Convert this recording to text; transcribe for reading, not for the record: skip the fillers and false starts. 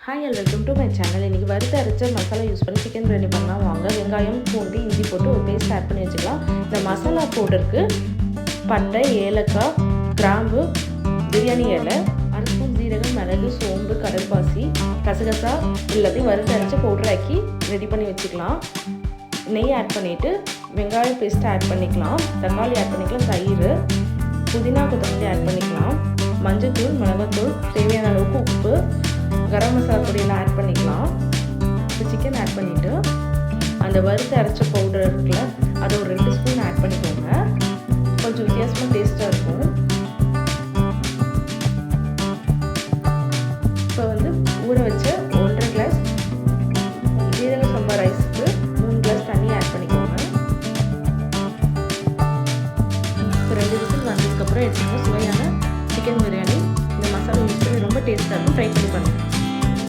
Hi and welcome to my channel. இன்றைக்கி வறுத்து அரைச்ச மசாலா யூஸ் பண்ணி சிக்கன் பிரியாணி பண்ணலாம் வாங்க. வெங்காயம், பூண்டு, இஞ்சி போட்டு ஒரு பேஸ்ட் ஆட் பண்ணி வச்சுக்கலாம். இந்த மசாலா பவுடருக்கு பட்டை, ஏலக்காய், கிராம்பு, பிரியாணி இலை, அரை ஸ்பூன் ஜீரகம், மிளகு, சோம்பு, கடல்பாசி, கசகசா எல்லாத்தையும் வறுத்து அரைச்சி பவுடர் ஆக்கி ரெடி பண்ணி வச்சுக்கலாம். நெய் ஆட் பண்ணிவிட்டு வெங்காயம் பேஸ்ட்டு ஆட் பண்ணிக்கலாம், தக்காளி ஆட் பண்ணிக்கலாம், தயிர், புதினா, கொத்தமல்லி ஆட் பண்ணிக்கலாம், மஞ்சள்தூள், மிளகாத்தூள், தேவையான அளவுக்கு உப்பு, கரம் மசாலா பொடியெல்லாம் ஆட் பண்ணிக்கலாம். இப்போ சிக்கன் ஆட் பண்ணிவிட்டு அந்த வறுத்து அரைச்ச பவுடர் இருக்குல்ல அதை ஒரு 2 ஸ்பூன் ஆட் பண்ணிக்கோங்க. கொஞ்சம் வித்தியாசமாக டேஸ்ட்டாக இருக்கும்.